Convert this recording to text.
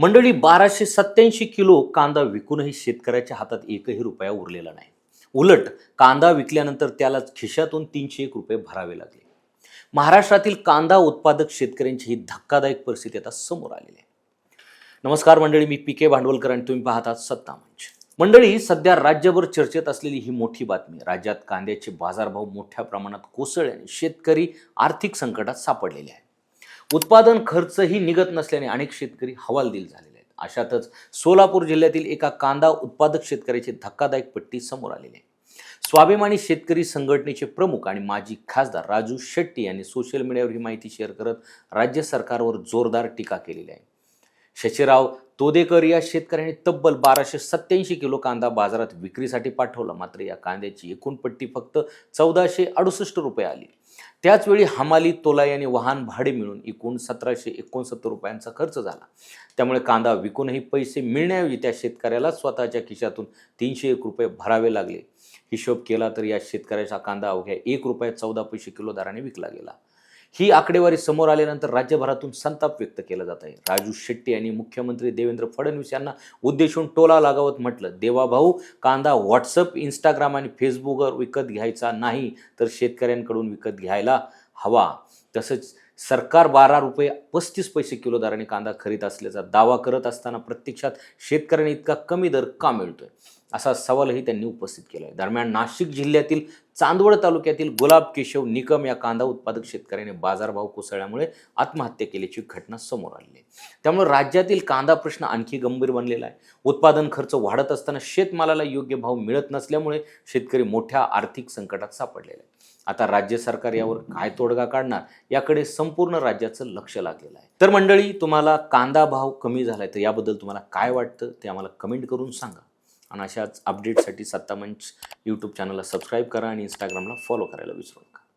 मंडळी 1287 किलो कांदा विकूनही शेतकऱ्याच्या हातात एकही रुपया उरलेला नाही. उलट कांदा विकल्यानंतर त्याला खिशातून 301 रुपये भरावे लागले. महाराष्ट्रातील कांदा उत्पादक शेतकऱ्यांची ही धक्कादायक परिस्थिती आता समोर आलेली आहे. नमस्कार मंडळी, मी पी के भांडवलकर आणि तुम्ही पाहतात सत्ता मंच. मंडळी, सध्या राज्यभर चर्चेत असलेली ही मोठी बातमी. राज्यात कांद्याचे बाजारभाव मोठ्या प्रमाणात कोसळल्याने शेतकरी आर्थिक संकटात सापडलेले आहेत. उत्पादन खर्चही निघत नसल्याने अनेक शेतकरी हवालदिल झालेले आहेत. अशातच सोलापूर जिल्ह्यातील एका कांदा उत्पादक शेतकऱ्याची धक्कादायक पट्टी समोर आलेली आहे. स्वाभिमानी शेतकरी संघटनेचे प्रमुख आणि माजी खासदार राजू शेट्टी यांनी सोशल मीडियावर ही माहिती शेअर करत राज्य सरकारवर जोरदार टीका केलेली आहे. शशीराव तोदेकर या शेतकऱ्यांनी तब्बल 1287 किलो कांदा बाजारात विक्रीसाठी पाठवला. मात्र या कांद्याची एकूण पट्टी फक्त 1468 रुपये आली. त्याचवेळी हमाली, तोलाई आणि वाहन भाडे मिळून एकूण 1769 रुपयांचा खर्च झाला. त्यामुळे कांदा विकूनही पैसे मिळण्याऐवजी त्या शेतकऱ्याला स्वतःच्या खिशातून 301 रुपये भरावे लागले. हिशोब केला तर या शेतकऱ्याचा कांदा अवघ्या 1 रुपया 14 पैसे किलो दराने विकला गेला. ही आकडेवारी समोर आल्यानंतर राज्यभरातून संताप व्यक्त केला जात आहे. राजू शेट्टी यांनी मुख्यमंत्री देवेंद्र फडणवीस यांना उद्देशून टोला लगावत म्हटलं, देवाभाऊ, कांदा व्हॉट्सअप, इंस्टाग्राम आणि फेसबुकवर विकत घ्यायचा नाही तर शेतकऱ्यांकडून विकत घ्यायला हवा. तसंच सरकार 12 रुपये 35 पैसे किलो दराने कांदा खरीद असल्याचा दावा करत असताना प्रत्यक्षात शेतकऱ्यांना इतका कमी दर का मिळतोय, असा सवालही त्यांनी उपस्थित केला आहे. दरम्यान नाशिक जिल्ह्यातील चांदवड तालुक्यातील गुलाब केशव निकम या कांदा उत्पादक शेतकऱ्याने बाजारभाव कोसळल्यामुळे आत्महत्या केल्याची घटना समोर आली आहे. त्यामुळे राज्यातील कांदा प्रश्न आणखी गंभीर बनलेला आहे. उत्पादन खर्च वाढत असताना शेतमालाला योग्य भाव मिळत नसल्यामुळे शेतकरी मोठ्या आर्थिक संकटात सापडलेला आहे. आता राज्य सरकार यावर काय तोडगा काढणार याकडे संपूर्ण राज्याचं लक्ष लागलेलं आहे. तर मंडळी, तुम्हाला कांदा भाव कमी झालाय तर याबद्दल तुम्हाला काय वाटतं ते आम्हाला कमेंट करून सांगा. आणि अशाच अपडेटसाठी सत्ता मंच यूट्यूब चॅनलला सबस्क्राईब करा आणि इंस्टाग्रामला फॉलो करायला विसरू नका.